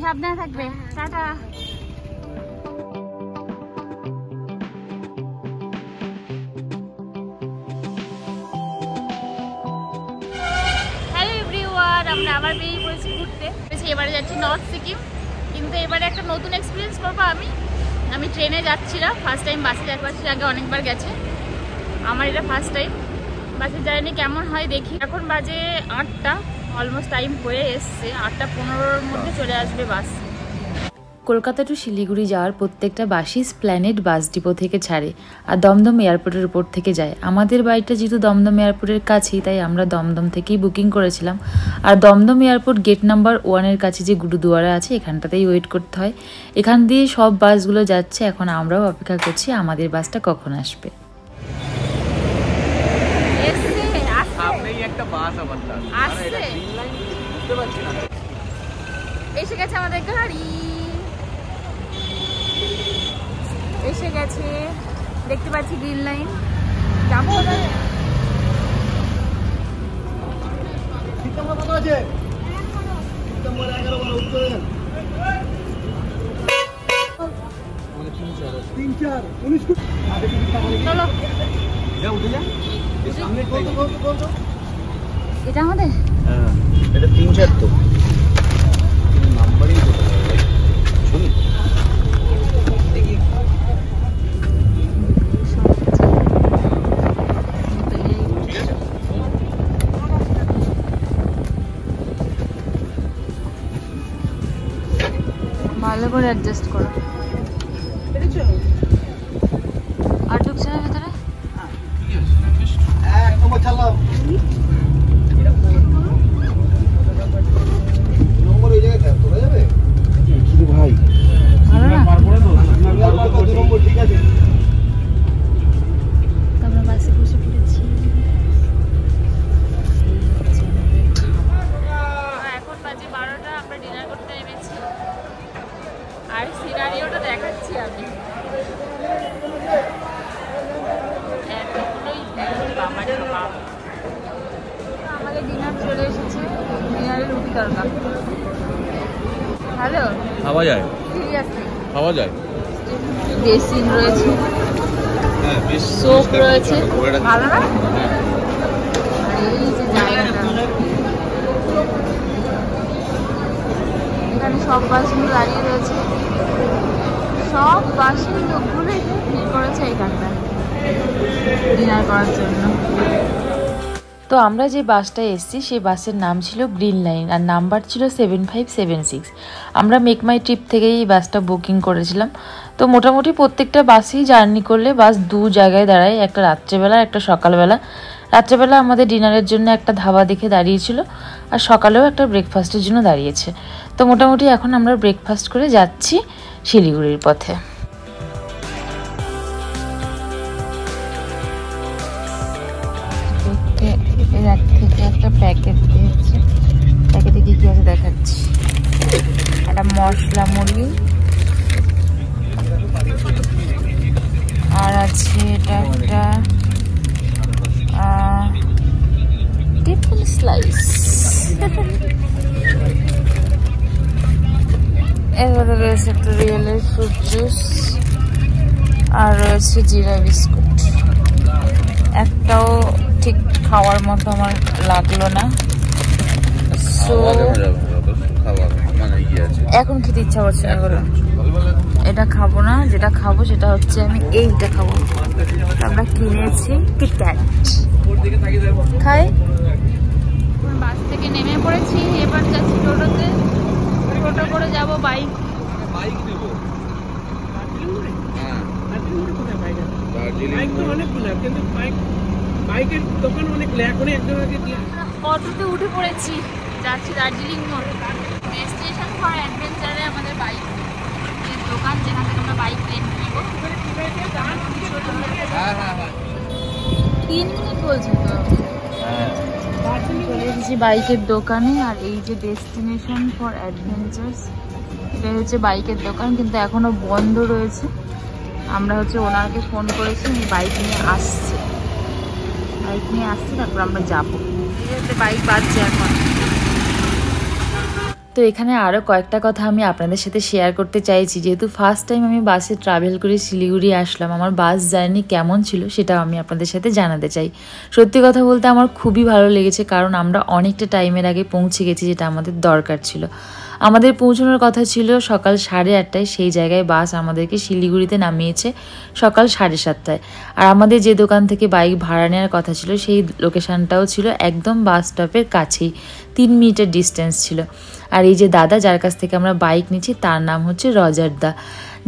সাবধানে থাকবে। Tata. Hello everyone, আমরা আবার বেরিয়ে পড়েছি ঘুরতে। এবারে যাচ্ছি নর্থ সিকিম, কিন্তু এবারে একটা নতুন এক্সপিরিয়েন্স করবো। আমি ট্রেনে যাচ্ছি না, ফার্স্ট টাইম বাসে যাচ্ছি। আগে অনেকবার গেছে, আমার এটা ফার্স্ট টাইম। বাসে জার্নি কেমন হয় দেখি। এখন বাজে 8টা, অলমোস্ট টাইম হয়ে এসছে। 8:15-র মধ্যে চলে আসবে বাস। কলকাতা টু শিলিগুড়ি যাওয়ার প্রত্যেকটা বাসই স্প্ল্যানেড বাস ডিপো থেকে ছাড়ে আর দমদম এয়ারপোর্টের উপর থেকে যায়। আমাদের বাড়িটা যেহেতু দমদম এয়ারপোর্টের কাছেই, তাই আমরা দমদম থেকেই বুকিং করেছিলাম। আর দমদম এয়ারপোর্ট গেট নাম্বার 1-এর কাছে যে গুরুদুয়ারা আছে, এখানটাতেই ওয়েট করতে হয়। এখান দিয়ে সব বাসগুলো যাচ্ছে। এখন আমরাও অপেক্ষা করছি আমাদের বাসটা কখন আসবে। এসে গেছে আমাদের গাড়ি, এসে গেছে। দেখতে পাচ্ছি গ্রিন লাইন। যাবো এটা আমাদের, এটা 3-4 তো নাম্বারই ভালো করে অ্যাডজাস্ট করো। আর ঢুকছে না ভেতরে। ভাই আমরা বাসে বসে পড়েছি। এখন বাজে 12টা, আমরা ডিনার করতে নেমেছি। আর সিনারিওটা দেখাচ্ছি আমি। আমাদের ডিনার চলে এসেছে। ডিনারের রুটি তরকা। হ্যালো, খাওয়া যায়? সিরিয়াসলি খাওয়া যায়। ড্রেসিং রয়েছে, সোপ রয়েছে, ভালো না? আর এই যে জায়গাটা, এখানে সব বাসগুলো দাঁড়িয়ে রয়েছে। সব বাসের লোকগুলো এখানে ভিড় করেছে এখানটা ডিনার করার জন্য। তো আমরা যে বাসটায় এসেছি সেই বাসের নাম ছিল গ্রিন লাইন আর নাম্বার ছিল 7576। আমরা মেক মাই ট্রিপ থেকেই এই বাসটা বুকিং করেছিলাম। তো মোটামুটি প্রত্যেকটা বাসেই জার্নি করলে বাস 2 জায়গায় দাঁড়ায়, একটা রাত্রেবেলা একটা সকালবেলা। রাত্রেবেলা আমাদের ডিনারের জন্য একটা ধাবা দেখে দাঁড়িয়েছিল, আর সকালেও একটা ব্রেকফাস্টের জন্য দাঁড়িয়েছে। তো মোটামুটি এখন আমরা ব্রেকফাস্ট করে যাচ্ছি শিলিগুড়ির পথে। থেকে একটা প্যাকেট দিয়েছে, প্যাকেটে কি কি আছে দেখাচ্ছি। একটা মশলা মুড়ি, আর আছে এটা একটা টিফিন স্লাইস। এবারে রয়েছে একটা রিয়েলের ফ্রুট জুস, আর রয়েছে জিরা বিস্কুট। একটাও ঠিক খাওয়ার মতো আমার লাগলো না। এখন খেতে ইচ্ছা করছে না। এটা খাবো না, যেটা খাবো সেটা হচ্ছে আমি এইটা খাবো। আমরা কিনেছি কিটক্যাট, খাই। বাস থেকে নেমে পড়েছি, এবার যাচ্ছি টোটোতে। টোটো করে যাব বাইক। অটোতে উঠে পড়েছি, যাচ্ছি দার্জিলিং মোড়। ডেস্টিনেশন ফর অ্যাডভেঞ্চারে আমাদের বাইক দোকান, যেখান থেকে আমরা বাইক রেন্ট নেব। 3 মিনিট বলছি তো। চলে এসেছি বাইকের দোকানে। আর এই যে ডেস্টিনেশন ফর অ্যাডভেঞ্চার্স, এটা হচ্ছে বাইকের দোকান, কিন্তু এখনো বন্ধ রয়েছে। আমরা হচ্ছে ওনাকে ফোন করেছি, বাইক নিয়ে আসছে। তারপর আমরা যাবো। বাইক বাজছে এখন। তো এখানে আরও কয়েকটা কথা আমি আপনাদের সাথে শেয়ার করতে চাইছি। যেহেতু ফার্স্ট টাইম আমি বাসে ট্রাভেল করে শিলিগুড়ি আসলাম, আমার বাস জার্নি কেমন ছিল সেটাও আমি আপনাদের সাথে জানাতে চাই। সত্যি কথা বলতে আমার খুবই ভালো লেগেছে, কারণ আমরা অনেকটা টাইমের আগে পৌঁছে গেছি, যেটা আমাদের দরকার ছিল। আমাদের পৌঁছানোর কথা ছিল সকাল 8:30টায়, সেই জায়গায় বাস আমাদেরকে শিলিগুড়িতে নামিয়েছে সকাল 7:30টায়। আর আমাদের যে দোকান থেকে বাইক ভাড়া নেওয়ার কথা ছিল সেই লোকেশানটাও ছিল একদম বাস স্টপের কাছেই, 3 মিনিটের ডিস্টেন্স ছিল। আর এই যে দাদা যার কাছ থেকে আমরা বাইক নিচ্ছি তার নাম হচ্ছে রজার দা,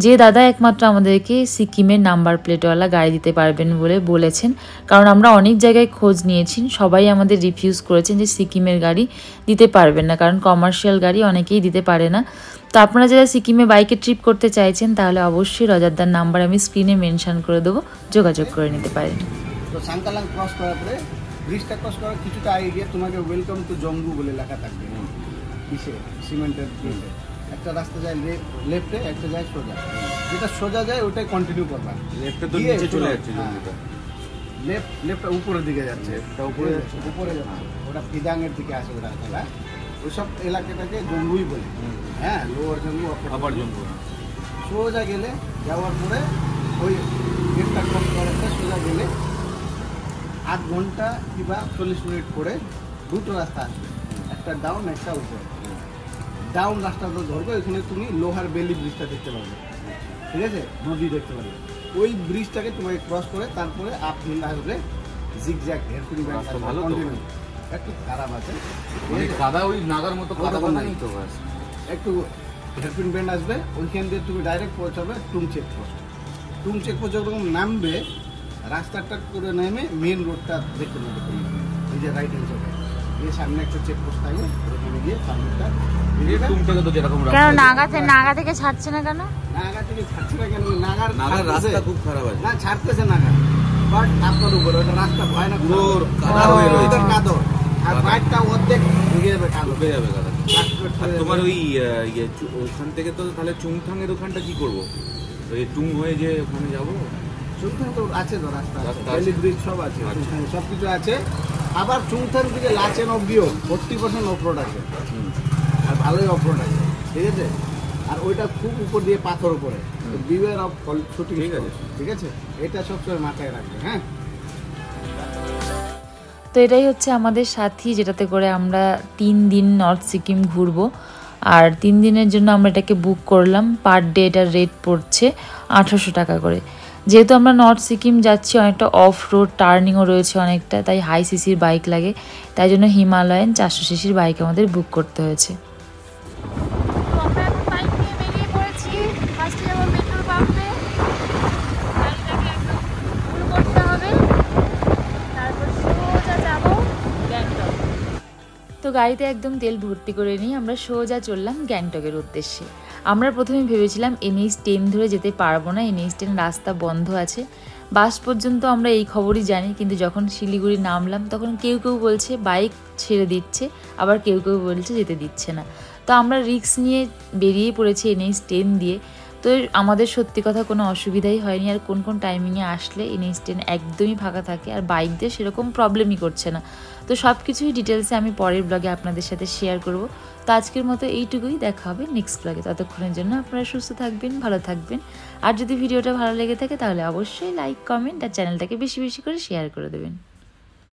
যে দাদা একমাত্র আমাদেরকে সিকিমের নাম্বার প্লেটওয়ালা গাড়ি দিতে পারবেন বলে বলেছেন। কারণ আমরা অনেক জায়গায় খোঁজ নিয়েছি, সবাই আমাদের রিফিউজ করেছেন যে সিকিমের গাড়ি দিতে পারবেন না, কারণ কমার্শিয়াল গাড়ি অনেকেই দিতে পারে না। তো আপনারা যারা সিকিমে বাইকে ট্রিপ করতে চাইছেন তাহলে অবশ্যই রজারদার নাম্বার আমি স্ক্রিনে মেনশন করে দেবো, যোগাযোগ করে নিতে পারেন। তো সাংকালাং ক্রস করার পরে ব্রিজটা ক্রস করার কিছুটা আগে তোমাকে ওয়েলকাম টু জম্বু বলে লেখা থাকবে সিমেন্টের প্লেটে। একটা রাস্তা যায় লেফটে, একটা যায় সোজা। যেটা সোজা যায় ওটাই কন্টিনিউ করবা। লেফটে তো নিচে চলে যাচ্ছে জম্বুটা, লেফটটা উপরের দিকে যাচ্ছে, উপরে যাচ্ছে, ওটা ফিদাংয়ের দিকে আসে ওটা খেলা। ওইসব এলাকাটাকে জম্বুই বলে, হ্যাঁ, লোয়ার জম্বু আপার জম্বু। সোজা গেলে যাওয়ার পরে ওই গেটটা ক্রস করার সোজা গেলে 8 ঘন্টা কিংবা 40 মিনিট পরে দুটো রাস্তা আসবে, একটা ডাউন একটা উপরে। ডাউন রাস্তাটা ধরবে, ওইখানে তুমি লোহার বেলি ব্রিজটা দেখতে পাবে, ঠিক আছে, নদী দেখতে পাবে। ওই ব্রিজটাকে তোমাকে ক্রস করে তারপরে আপ হিল আসবে, জিগজ্যাগ হেয়ারপিন ব্যান্ড আসবে, ভালো কন্টিনিউ। একটু খারাপ আছে, কাদা ওই নাগার মতো কাদা বানাই তো বাস। একটু হেয়ারপিন ব্যান্ড আসবে, ওইখান দিয়ে তুমি ডাইরেক্ট পৌঁছাবে টুং চেকপোস্ট। টুং চেকপোস্ট যখন নামবে, রাস্তাটা করে নেমে মেন রোডটা দেখতে পাবে, এই যে রাইট হ্যান্ড সাইডে এই সামনে একটা চেকপোস্ট থাকবে, ওখানে গিয়ে সামনেটা নাগা থেকে ছাড়ছে না কেন? নাগা থেকে ছাড়ছে না কেন? নাগার রাস্তা খুব খারাপ আছে। না, ছাড়তেছে নাগা, বাট আপনার উপরে ওটা রাস্তা ভয়ানক কাদো, আর বাইকটা অর্ধেক ঢুকে যাবে কাদো, ঢুকে যাবে কাদা। তোমার ওই ওখান থেকে তো তাহলে চুংথাংয়ের ওখানটা কি করবো? ওই টুং হয়ে যে ওখানে যাবো, চুংথাং তো আছে, তো রাস্তা আছে, ব্রিজ সব আছে, সব কিছু আছে। আবার চুংথাং থেকে লাচেন অব্দিও 40% অফরোড আছে, আর ভালোই অফরোড আছে, ঠিক আছে। আর ওইটা খুব উপর দিয়ে পাথর উপরে, বিওয়্যার অফ শুটিং, ঠিক আছে, ঠিক আছে, এটা সবসময় মাথায় রাখবে, হ্যাঁ। তো এটাই হচ্ছে আমাদের সাথী, যেটাতে করে আমরা 3 দিন নর্থ সিকিম ঘুরবো। আর 3 দিনের জন্য আমরা এটাকে বুক করলাম। পার ডে এটার রেট পড়ছে 1800 টাকা করে। যেহেতু আমরা নর্থ সিকিম যাচ্ছি, অনেকটা অফ রোড টার্নিংও রয়েছে অনেকটা, তাই হাই সিসির বাইক লাগে, তাই জন্য হিমালয়ান 400 সিসির বাইক আমাদের বুক করতে হয়েছে। তো গাড়িতে একদম তেল ভর্তি করে নিয়ে আমরা সোজা চললাম গ্যাংটকের উদ্দেশ্যে। আমরা প্রথমে ভেবেছিলাম NH10 ধরে যেতে পারবো না, NH10 রাস্তা বন্ধ আছে। বাস পর্যন্ত আমরা এই খবরই জানি, কিন্তু যখন শিলিগুড়ি নামলাম তখন কেউ কেউ বলছে বাইক ছেড়ে দিচ্ছে, আবার কেউ কেউ বলছে যেতে দিচ্ছে না। তো আমরা রিস্ক নিয়ে বেরিয়ে পড়েছি NH10 দিয়ে। তো আমাদের সত্যি কথা কোনো অসুবিধাই হয়নি। আর কোন কোন টাইমিংয়ে আসলে NH10 একদমই ফাঁকা থাকে, আর বাইক দিয়ে সেরকম প্রবলেমই করছে না। তো সব কিছুই ডিটেলসে আমি পরের ব্লগে আপনাদের সাথে শেয়ার করব। তো আজকের মতো এইটুকুই, দেখা হবে নেক্সট ব্লগে। ততক্ষণের জন্য আপনারা সুস্থ থাকবেন, ভালো থাকবেন। আর যদি ভিডিওটা ভালো লেগে থাকে তাহলে অবশ্যই লাইক, কমেন্ট আর চ্যানেলটাকে বেশি বেশি করে শেয়ার করে দেবেন।